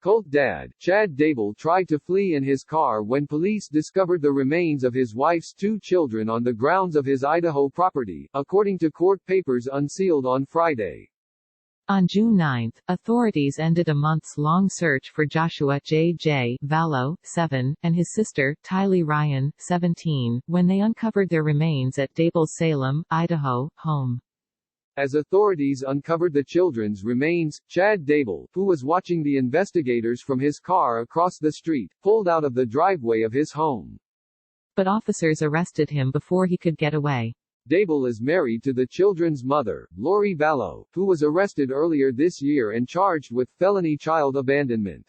Cult dad, Chad Daybell tried to flee in his car when police discovered the remains of his wife's two children on the grounds of his Idaho property, according to court papers unsealed on Friday. On June 9, authorities ended a months-long search for Joshua J. Vallow, 7, and his sister, Tylee Ryan, 17, when they uncovered their remains at Daybell's Salem, Idaho, home. As authorities uncovered the children's remains, Chad Daybell, who was watching the investigators from his car across the street, pulled out of the driveway of his home. But officers arrested him before he could get away. Daybell is married to the children's mother, Lori Vallow, who was arrested earlier this year and charged with felony child abandonment.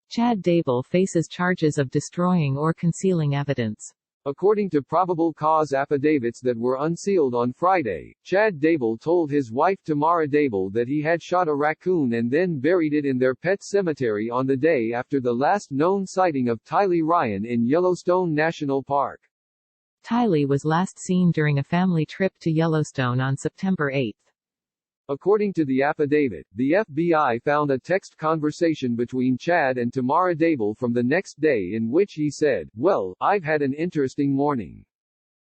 Chad Daybell faces charges of destroying or concealing evidence. According to probable cause affidavits that were unsealed on Friday, Chad Daybell told his wife Tamara Daybell that he had shot a raccoon and then buried it in their pet cemetery on the day after the last known sighting of Tylee Ryan in Yellowstone National Park. Tylee was last seen during a family trip to Yellowstone on September 8. According to the affidavit, the FBI found a text conversation between Chad and Tamara Daybell from the next day in which he said, "Well, I've had an interesting morning.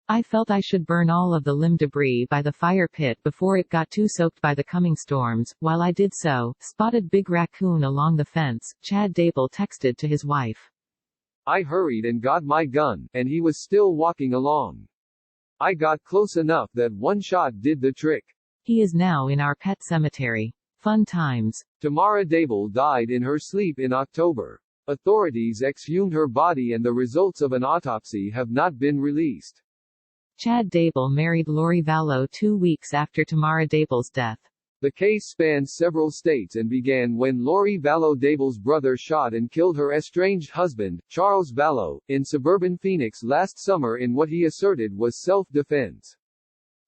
I felt I should burn all of the limb debris by the fire pit before it got too soaked by the coming storms. While I did so, spotted big raccoon along the fence," Chad Daybell texted to his wife. "I hurried and got my gun, and he was still walking along. I got close enough that one shot did the trick. He is now in our pet cemetery. Fun times." Tamara Daybell died in her sleep in October. Authorities exhumed her body and the results of an autopsy have not been released. Chad Daybell married Lori Vallow 2 weeks after Tamara Daybell's death. The case spans several states and began when Lori Vallow Daybell's brother shot and killed her estranged husband, Charles Vallow, in suburban Phoenix last summer in what he asserted was self-defense.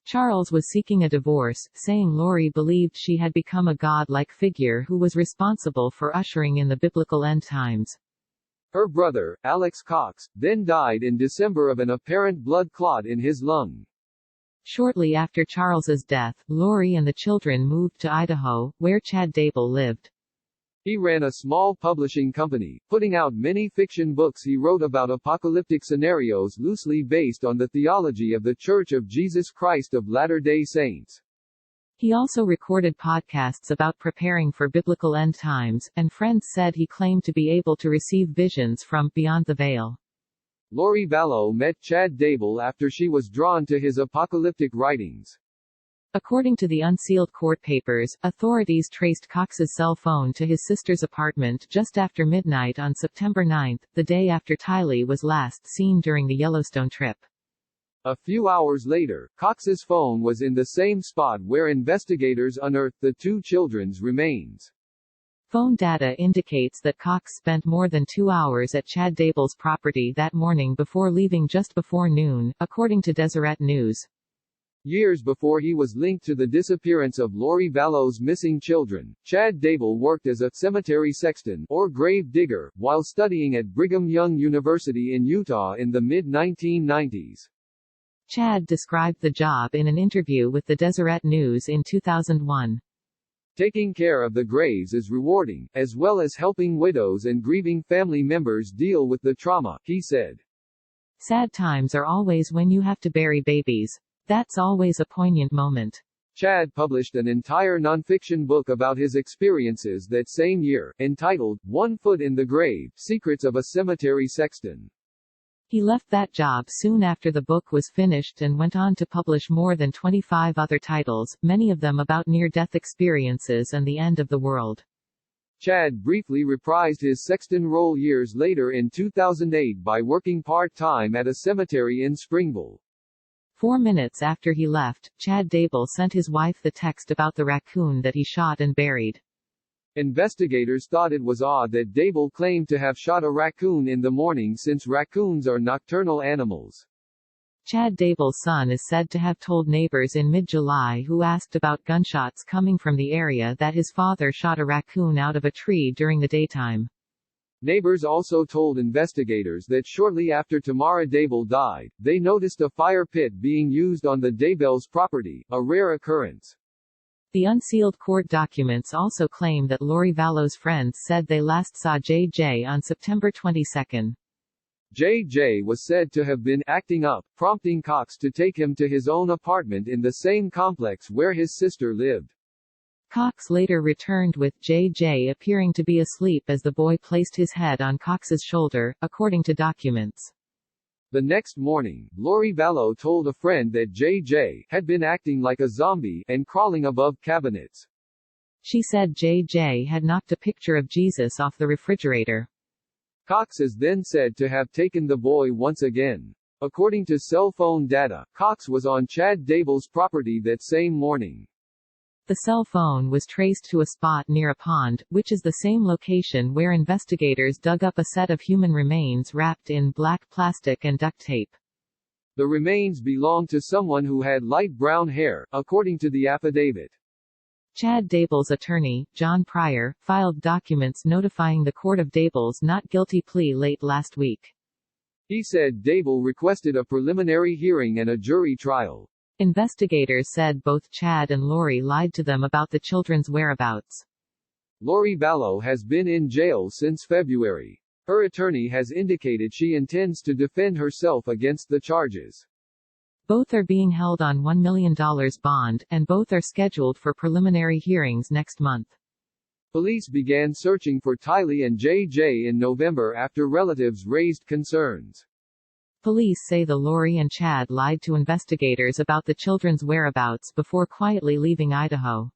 Charles was seeking a divorce, saying Lori believed she had become a god-like figure who was responsible for ushering in the biblical end times. Her brother, Alex Cox, then died in December of an apparent blood clot in his lung. Shortly after Charles's death, Lori and the children moved to Idaho, where Chad Daybell lived. He ran a small publishing company, putting out many fiction books he wrote about apocalyptic scenarios loosely based on the theology of The Church of Jesus Christ of Latter-day Saints. He also recorded podcasts about preparing for biblical end times, and friends said he claimed to be able to receive visions from beyond the veil. Lori Vallow met Chad Daybell after she was drawn to his apocalyptic writings. According to the unsealed court papers, authorities traced Cox's cell phone to his sister's apartment just after midnight on September 9, the day after Tylee was last seen during the Yellowstone trip. A few hours later, Cox's phone was in the same spot where investigators unearthed the two children's remains. Phone data indicates that Cox spent more than 2 hours at Chad Daybell's property that morning before leaving just before noon, according to Deseret News. Years before he was linked to the disappearance of Lori Vallow's missing children, Chad Daybell worked as a cemetery sexton, or grave digger, while studying at Brigham Young University in Utah in the mid-1990s. Chad described the job in an interview with the Deseret News in 2001. "Taking care of the graves is rewarding, as well as helping widows and grieving family members deal with the trauma," he said. "Sad times are always when you have to bury babies. That's always a poignant moment." Chad published an entire nonfiction book about his experiences that same year, entitled, "1 Foot in the Grave: Secrets of a Cemetery Sexton." He left that job soon after the book was finished and went on to publish more than 25 other titles, many of them about near-death experiences and the end of the world. Chad briefly reprised his sexton role years later in 2008 by working part-time at a cemetery in Springville. 4 minutes after he left, Chad Daybell sent his wife the text about the raccoon that he shot and buried. Investigators thought it was odd that Daybell claimed to have shot a raccoon in the morning since raccoons are nocturnal animals. Chad Daybell's son is said to have told neighbors in mid-July who asked about gunshots coming from the area that his father shot a raccoon out of a tree during the daytime. Neighbors also told investigators that shortly after Tamara Daybell died, they noticed a fire pit being used on the Daybell's property, a rare occurrence. The unsealed court documents also claim that Lori Vallow's friends said they last saw J.J. on September 22. J.J. was said to have been acting up, prompting Cox to take him to his own apartment in the same complex where his sister lived. Cox later returned with J.J. appearing to be asleep as the boy placed his head on Cox's shoulder, according to documents. The next morning, Lori Vallow told a friend that J.J. had been acting like a zombie and crawling above cabinets. She said J.J. had knocked a picture of Jesus off the refrigerator. Cox is then said to have taken the boy once again. According to cell phone data, Cox was on Chad Daybell's property that same morning. The cell phone was traced to a spot near a pond, which is the same location where investigators dug up a set of human remains wrapped in black plastic and duct tape. The remains belonged to someone who had light brown hair, according to the affidavit. Chad Daybell's attorney, John Pryor, filed documents notifying the court of Daybell's not guilty plea late last week. He said Daybell requested a preliminary hearing and a jury trial. Investigators said both Chad and Lori lied to them about the children's whereabouts. Lori Vallow has been in jail since February. Her attorney has indicated she intends to defend herself against the charges. Both are being held on $1 million bond, and both are scheduled for preliminary hearings next month. Police began searching for Tylee and J.J. in November after relatives raised concerns. Police say the Lori and Chad lied to investigators about the children's whereabouts before quietly leaving Idaho.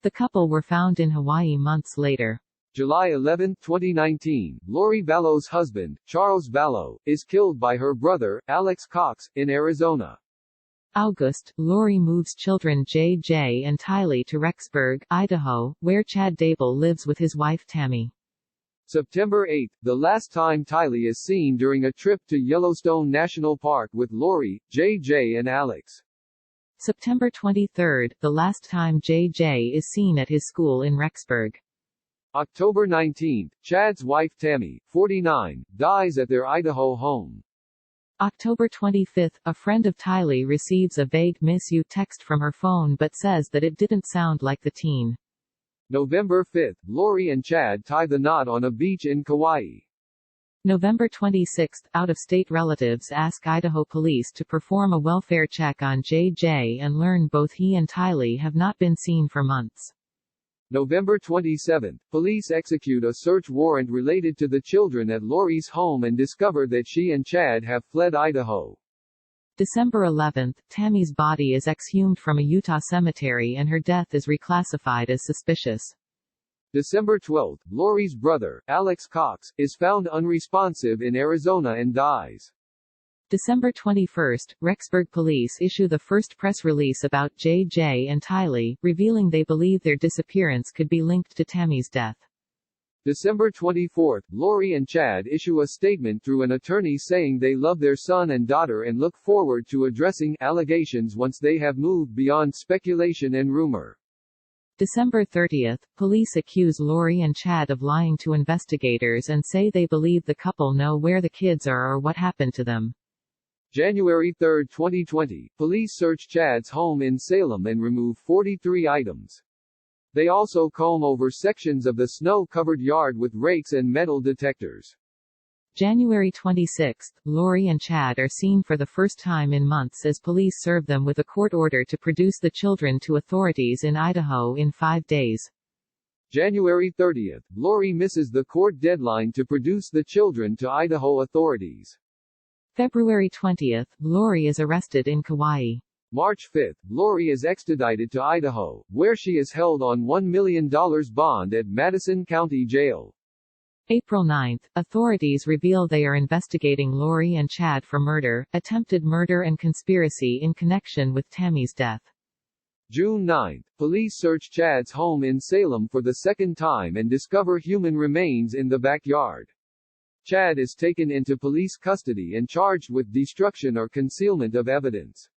The couple were found in Hawaii months later. July 11, 2019, Lori Vallow's husband, Charles Vallow, is killed by her brother, Alex Cox, in Arizona. August, Lori moves children J.J. and Tylee to Rexburg, Idaho, where Chad Daybell lives with his wife Tammy. September 8, the last time Tylee is seen during a trip to Yellowstone National Park with Lori, J.J. and Alex. September 23, the last time J.J. is seen at his school in Rexburg. October 19, Chad's wife Tammy, 49, dies at their Idaho home. October 25, a friend of Tylee receives a vague "miss you" text from her phone but says that it didn't sound like the teen. November 5, Lori and Chad tie the knot on a beach in Kauai. November 26, out-of-state relatives ask Idaho police to perform a welfare check on J.J. and learn both he and Tylee have not been seen for months. November 27, police execute a search warrant related to the children at Lori's home and discover that she and Chad have fled Idaho. December 11, Tammy's body is exhumed from a Utah cemetery and her death is reclassified as suspicious. December 12, Lori's brother, Alex Cox, is found unresponsive in Arizona and dies. December 21, Rexburg police issue the first press release about J.J. and Tylee, revealing they believe their disappearance could be linked to Tammy's death. December 24, Lori and Chad issue a statement through an attorney saying they love their son and daughter and look forward to addressing allegations once they have moved beyond speculation and rumor. December 30, police accuse Lori and Chad of lying to investigators and say they believe the couple know where the kids are or what happened to them. January 3, 2020, police search Chad's home in Salem and remove 43 items. They also comb over sections of the snow-covered yard with rakes and metal detectors. January 26, Lori and Chad are seen for the first time in months as police serve them with a court order to produce the children to authorities in Idaho in 5 days. January 30, Lori misses the court deadline to produce the children to Idaho authorities. February 20, Lori is arrested in Kauai. March 5, Lori is extradited to Idaho, where she is held on $1 million bond at Madison County Jail. April 9, authorities reveal they are investigating Lori and Chad for murder, attempted murder and conspiracy in connection with Tammy's death. June 9, police search Chad's home in Salem for the second time and discover human remains in the backyard. Chad is taken into police custody and charged with destruction or concealment of evidence.